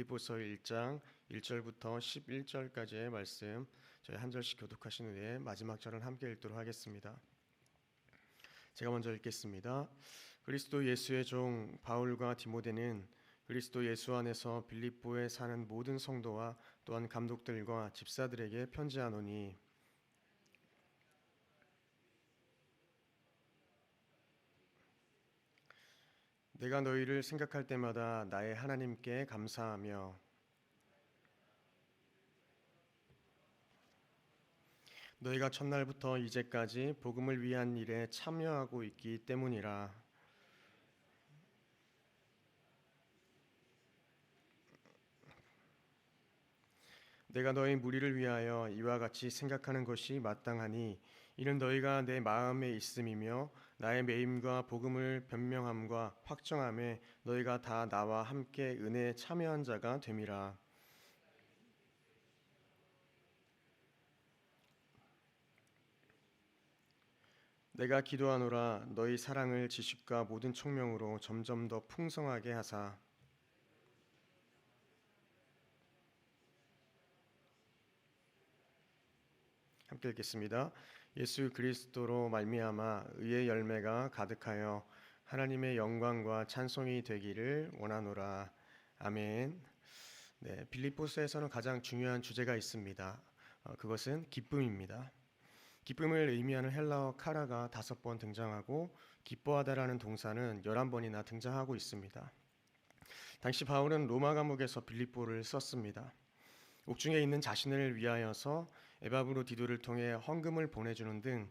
빌립보서 1장 1절부터 11절까지의 말씀 저희 한 절씩 교독하신 후에 마지막 절을 함께 읽도록 하겠습니다. 제가 먼저 읽겠습니다. 그리스도 예수의 종 바울과 디모데는 그리스도 예수 안에서 빌립보에 사는 모든 성도와 또한 감독들과 집사들에게 편지하노니, 내가 너희를 생각할 때마다 나의 하나님께 감사하며 너희가 첫날부터 이제까지 복음을 위한 일에 참여하고 있기 때문이라. 내가 너희 무리를 위하여 이와 같이 생각하는 것이 마땅하니, 이는 너희가 내 마음에 있음이며 나의 매임과 복음을 변명함과 확정함에 너희가 다 나와 함께 은혜에 참여한 자가 됨이라. 내가 기도하노라. 너희 사랑을 지식과 모든 총명으로 점점 더 풍성하게 하사, 함께 읽겠습니다. 예수 그리스도로 말미암아 의의 열매가 가득하여 하나님의 영광과 찬송이 되기를 원하노라. 아멘. 네, 빌립보서에서는 가장 중요한 주제가 있습니다. 그것은 기쁨입니다. 기쁨을 의미하는 헬라어 카라가 5번 등장하고 기뻐하다라는 동사는 11번이나 등장하고 있습니다. 당시 바울은 로마 감옥에서 빌립보를 썼습니다. 옥중에 있는 자신을 위하여서 에바브로디도를 통해 헌금을 보내주는 등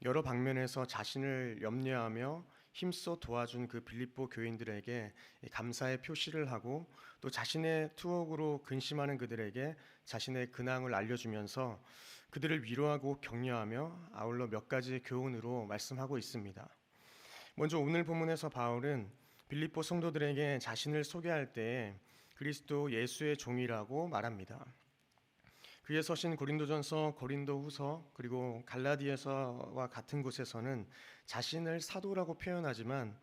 여러 방면에서 자신을 염려하며 힘써 도와준 그 빌립보 교인들에게 감사의 표시를 하고, 또 자신의 투옥으로 근심하는 그들에게 자신의 근황을 알려주면서 그들을 위로하고 격려하며 아울러 몇 가지 교훈으로 말씀하고 있습니다. 먼저 오늘 본문에서 바울은 빌립보 성도들에게 자신을 소개할 때 그리스도 예수의 종이라고 말합니다. 그의 서신 고린도전서, 고린도후서, 그리고 갈라디아서와 같은 곳에서는 자신을 사도라고 표현하지만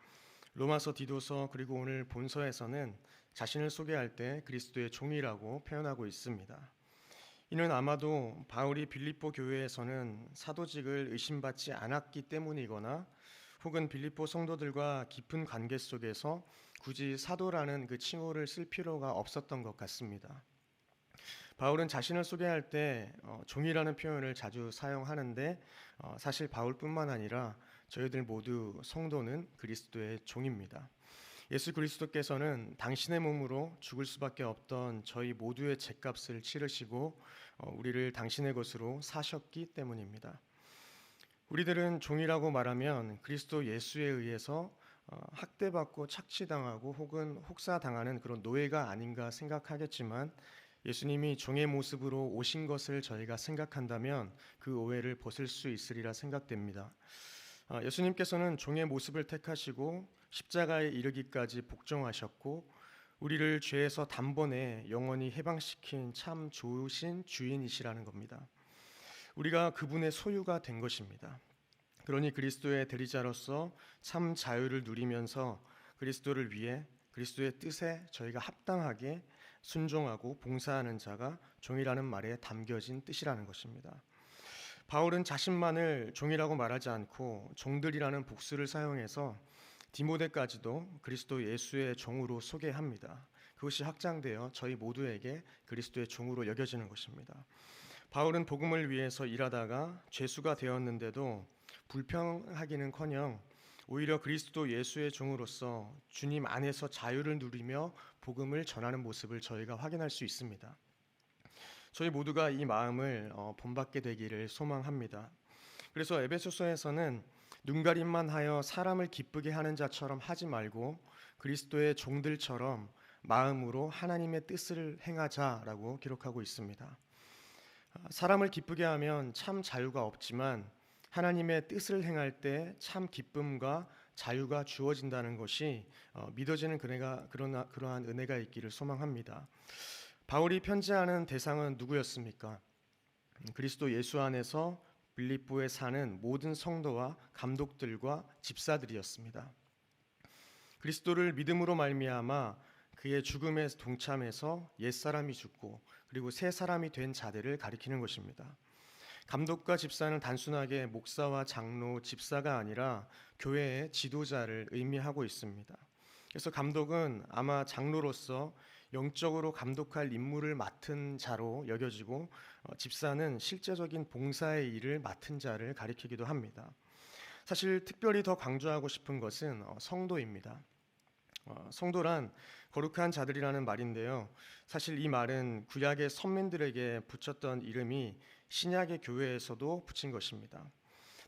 로마서, 디도서, 그리고 오늘 본서에서는 자신을 소개할 때 그리스도의 종이라고 표현하고 있습니다. 이는 아마도 바울이 빌립보 교회에서는 사도직을 의심받지 않았기 때문이거나, 혹은 빌립보 성도들과 깊은 관계 속에서 굳이 사도라는 그 칭호를 쓸 필요가 없었던 것 같습니다. 바울은 자신을 소개할 때 종이라는 표현을 자주 사용하는데, 사실 바울뿐만 아니라 저희들 모두 성도는 그리스도의 종입니다. 예수 그리스도께서는 당신의 몸으로 죽을 수밖에 없던 저희 모두의 죗값을 치르시고 우리를 당신의 것으로 사셨기 때문입니다. 우리들은 종이라고 말하면 그리스도 예수에 의해서 학대받고 착취당하고 혹은 혹사당하는 그런 노예가 아닌가 생각하겠지만, 예수님이 종의 모습으로 오신 것을 저희가 생각한다면 그 오해를 벗을 수 있으리라 생각됩니다. 예수님께서는 종의 모습을 택하시고 십자가에 이르기까지 복종하셨고, 우리를 죄에서 단번에 영원히 해방시킨 참 좋으신 주인이시라는 겁니다. 우리가 그분의 소유가 된 것입니다. 그러니 그리스도의 대리자로서 참 자유를 누리면서 그리스도를 위해 그리스도의 뜻에 저희가 합당하게 순종하고 봉사하는 자가 종이라는 말에 담겨진 뜻이라는 것입니다. 바울은 자신만을 종이라고 말하지 않고 종들이라는 복수를 사용해서 디모데까지도 그리스도 예수의 종으로 소개합니다. 그것이 확장되어 저희 모두에게 그리스도의 종으로 여겨지는 것입니다. 바울은 복음을 위해서 일하다가 죄수가 되었는데도 불평하기는커녕 오히려 그리스도 예수의 종으로서 주님 안에서 자유를 누리며 복음을 전하는 모습을 저희가 확인할 수 있습니다. 저희 모두가 이 마음을 본받게 되기를 소망합니다. 그래서 에베소서에서는 눈가림만 하여 사람을 기쁘게 하는 자처럼 하지 말고 그리스도의 종들처럼 마음으로 하나님의 뜻을 행하자라고 기록하고 있습니다. 사람을 기쁘게 하면 참 자유가 없지만 하나님의 뜻을 행할 때 참 기쁨과 자유가 주어진다는 것이 믿어지는 그러한 은혜가 있기를 소망합니다. 바울이 편지하는 대상은 누구였습니까? 그리스도 예수 안에서 빌립보에 사는 모든 성도와 감독들과 집사들이었습니다. 그리스도를 믿음으로 말미암아 그의 죽음에 동참해서 옛사람이 죽고 그리고 새 사람이 된 자들을 가리키는 것입니다. 감독과 집사는 단순하게 목사와 장로, 집사가 아니라 교회의 지도자를 의미하고 있습니다. 그래서 감독은 아마 장로로서 영적으로 감독할 임무를 맡은 자로 여겨지고 집사는 실제적인 봉사의 일을 맡은 자를 가리키기도 합니다. 사실 특별히 더 강조하고 싶은 것은 성도입니다. 성도란 거룩한 자들이라는 말인데요. 사실 이 말은 구약의 선민들에게 붙였던 이름이 신약의 교회에서도 붙인 것입니다.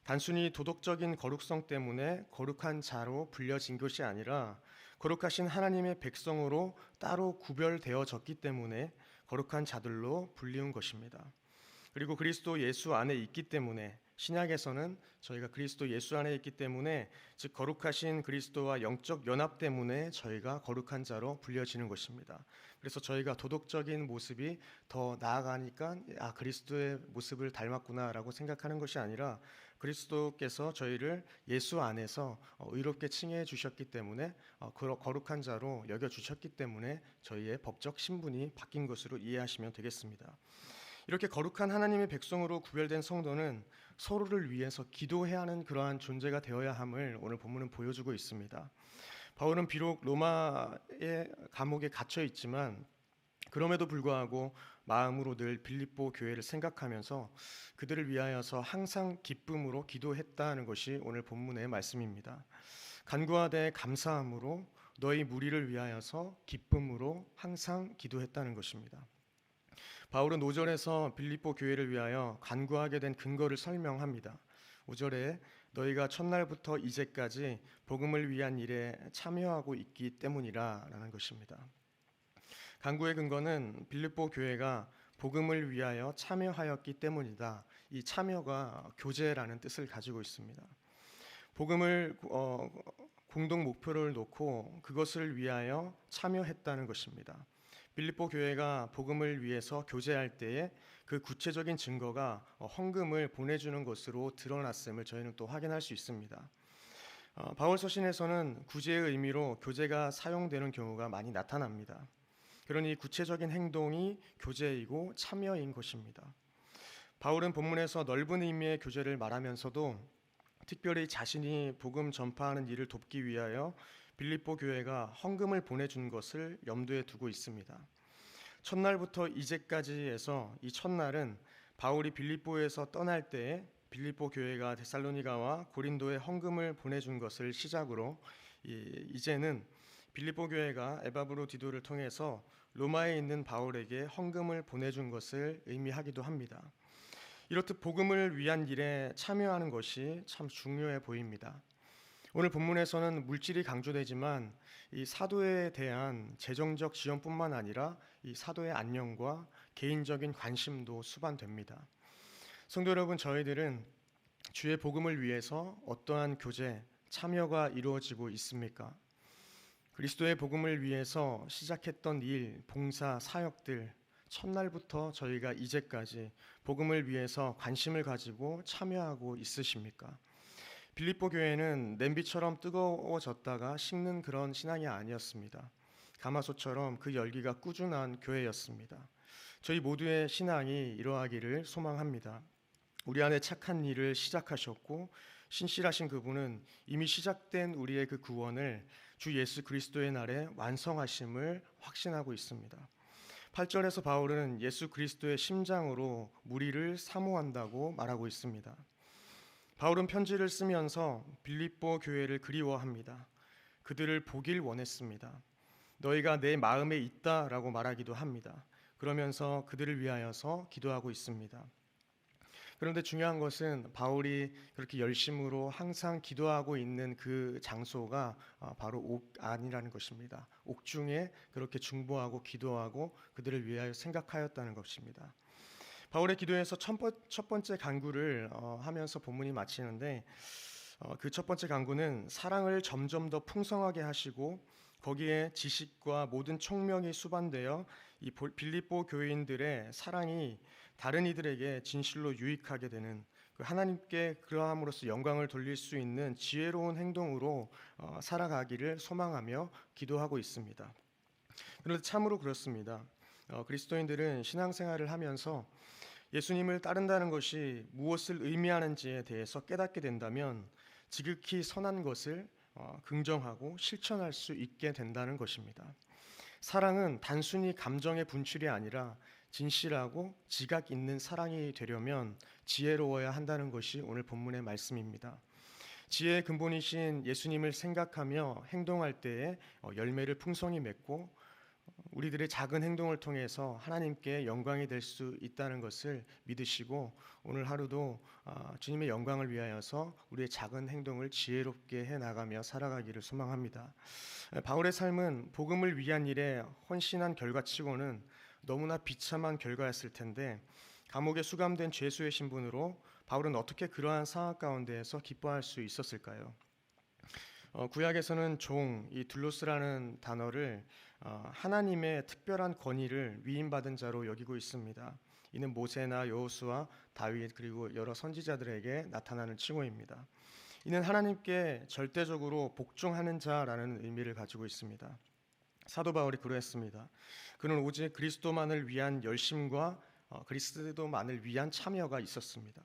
단순히 도덕적인 거룩성 때문에 거룩한 자로 불려진 것이 아니라 거룩하신 하나님의 백성으로 따로 구별되어졌기 때문에 거룩한 자들로 불리운 것입니다. 그리고 그리스도 예수 안에 있기 때문에 신약에서는 저희가 그리스도 예수 안에 있기 때문에 즉 거룩하신 그리스도와 영적 연합 때문에 저희가 거룩한 자로 불려지는 것입니다. 그래서 저희가 도덕적인 모습이 더 나아가니까 그리스도의 모습을 닮았구나라고 생각하는 것이 아니라 그리스도께서 저희를 예수 안에서 의롭게 칭해 주셨기 때문에 거룩한 자로 여겨 주셨기 때문에 저희의 법적 신분이 바뀐 것으로 이해하시면 되겠습니다. 이렇게 거룩한 하나님의 백성으로 구별된 성도는 서로를 위해서 기도해야 하는 그러한 존재가 되어야 함을 오늘 본문은 보여주고 있습니다. 바울은 비록 로마의 감옥에 갇혀 있지만 그럼에도 불구하고 마음으로 늘 빌립보 교회를 생각하면서 그들을 위하여서 항상 기쁨으로 기도했다는 것이 오늘 본문의 말씀입니다. 간구하되 감사함으로 너희 무리를 위하여서 기쁨으로 항상 기도했다는 것입니다. 바울은 5절에서 빌립보 교회를 위하여 간구하게 된 근거를 설명합니다. 5절에 너희가 첫날부터 이제까지 복음을 위한 일에 참여하고 있기 때문이라 라는 것입니다. 간구의 근거는 빌립보 교회가 복음을 위하여 참여하였기 때문이다. 이 참여가 교제라는 뜻을 가지고 있습니다. 복음을 공동 목표를 놓고 그것을 위하여 참여했다는 것입니다. 빌립보 교회가 복음을 위해서 교제할 때에 그 구체적인 증거가 헌금을 보내주는 것으로 드러났음을 저희는 또 확인할 수 있습니다. 바울 서신에서는 구제의 의미로 교제가 사용되는 경우가 많이 나타납니다. 그러니 구체적인 행동이 교제이고 참여인 것입니다. 바울은 본문에서 넓은 의미의 교제를 말하면서도 특별히 자신이 복음 전파하는 일을 돕기 위하여 빌립보 교회가 헌금을 보내준 것을 염두에 두고 있습니다. 첫날부터 이제까지에서 이 첫날은 바울이 빌립보에서 떠날 때에 빌립보 교회가 데살로니가와 고린도에 헌금을 보내준 것을 시작으로 이제는 빌립보 교회가 에바브로디도를 통해서 로마에 있는 바울에게 헌금을 보내준 것을 의미하기도 합니다. 이렇듯 복음을 위한 일에 참여하는 것이 참 중요해 보입니다. 오늘 본문에서는 물질이 강조되지만 이 사도에 대한 재정적 지원뿐만 아니라 이 사도의 안녕과 개인적인 관심도 수반됩니다. 성도 여러분, 저희들은 주의 복음을 위해서 어떠한 교제, 참여가 이루어지고 있습니까? 그리스도의 복음을 위해서 시작했던 일, 봉사, 사역들 첫날부터 저희가 이제까지 복음을 위해서 관심을 가지고 참여하고 있으십니까? 빌립보 교회는 냄비처럼 뜨거워졌다가 식는 그런 신앙이 아니었습니다. 가마솥처럼 그 열기가 꾸준한 교회였습니다. 저희 모두의 신앙이 이러하기를 소망합니다. 우리 안에 착한 일을 시작하셨고 신실하신 그분은 이미 시작된 우리의 그 구원을 주 예수 그리스도의 날에 완성하심을 확신하고 있습니다. 8절에서 바울은 예수 그리스도의 심장으로 무리를 사모한다고 말하고 있습니다. 바울은 편지를 쓰면서 빌립보 교회를 그리워합니다. 그들을 보길 원했습니다. 너희가 내 마음에 있다라고 말하기도 합니다. 그러면서 그들을 위하여서 기도하고 있습니다. 그런데 중요한 것은 바울이 그렇게 열심으로 항상 기도하고 있는 그 장소가 바로 옥 안이라는 것입니다. 옥중에 그렇게 중보하고 기도하고 그들을 위하여 생각하였다는 것입니다. 바울의 기도에서 첫 번째 간구를 하면서 본문이 마치는데 그 첫 번째 간구는 사랑을 점점 더 풍성하게 하시고 거기에 지식과 모든 총명이 수반되어 이 빌립보 교인들의 사랑이 다른 이들에게 진실로 유익하게 되는 그 하나님께 그러함으로써 영광을 돌릴 수 있는 지혜로운 행동으로 살아가기를 소망하며 기도하고 있습니다. 그런데 참으로 그렇습니다. 그리스도인들은 신앙생활을 하면서 예수님을 따른다는 것이 무엇을 의미하는지에 대해서 깨닫게 된다면 지극히 선한 것을 긍정하고 실천할 수 있게 된다는 것입니다. 사랑은 단순히 감정의 분출이 아니라 진실하고 지각 있는 사랑이 되려면 지혜로워야 한다는 것이 오늘 본문의 말씀입니다. 지혜의 근본이신 예수님을 생각하며 행동할 때에 열매를 풍성히 맺고 우리들의 작은 행동을 통해서 하나님께 영광이 될 수 있다는 것을 믿으시고 오늘 하루도 주님의 영광을 위하여서 우리의 작은 행동을 지혜롭게 해나가며 살아가기를 소망합니다. 바울의 삶은 복음을 위한 일에 헌신한 결과치고는 너무나 비참한 결과였을 텐데 감옥에 수감된 죄수의 신분으로 바울은 어떻게 그러한 상황 가운데에서 기뻐할 수 있었을까요? 구약에서는 종, 이 둘로스라는 단어를 하나님의 특별한 권위를 위임받은 자로 여기고 있습니다. 이는 모세나 여호수아, 다윗 그리고 여러 선지자들에게 나타나는 칭호입니다. 이는 하나님께 절대적으로 복종하는 자라는 의미를 가지고 있습니다. 사도 바울이 그러했습니다. 그는 오직 그리스도만을 위한 열심과 그리스도만을 위한 참여가 있었습니다.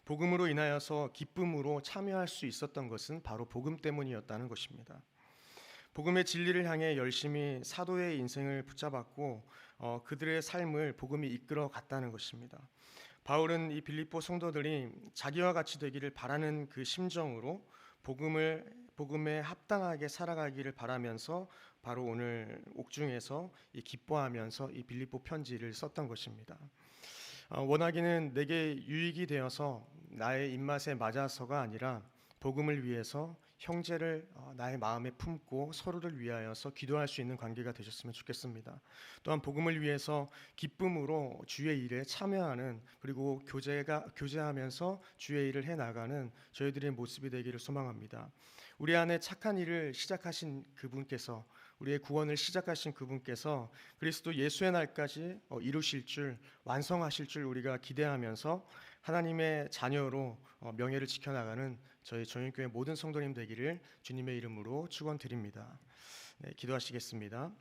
복음으로 인하여서 기쁨으로 참여할 수 있었던 것은 바로 복음 때문이었다는 것입니다. 복음의 진리를 향해 열심히 사도의 인생을 붙잡았고 그들의 삶을 복음이 이끌어 갔다는 것입니다. 바울은 이 빌립보 성도들이 자기와 같이 되기를 바라는 그 심정으로 복음에 합당하게 살아가기를 바라면서 바로 오늘 옥중에서 기뻐하면서 이 빌립보 편지를 썼던 것입니다. 원하기는 내게 유익이 되어서 나의 입맛에 맞아서가 아니라 복음을 위해서 형제를 나의 마음에 품고 서로를 위하여서 기도할 수 있는 관계가 되셨으면 좋겠습니다. 또한 복음을 위해서 기쁨으로 주의 일에 참여하는 그리고 교제하면서 주의 일을 해나가는 저희들의 모습이 되기를 소망합니다. 우리 안에 착한 일을 시작하신 그분께서 우리의 구원을 시작하신 그분께서 그리스도 예수의 날까지 이루실 줄 완성하실 줄 우리가 기대하면서 하나님의 자녀로 명예를 지켜나가는 저희 정인교회 모든 성도님 되기를 주님의 이름으로 축원드립니다. 네, 기도하시겠습니다.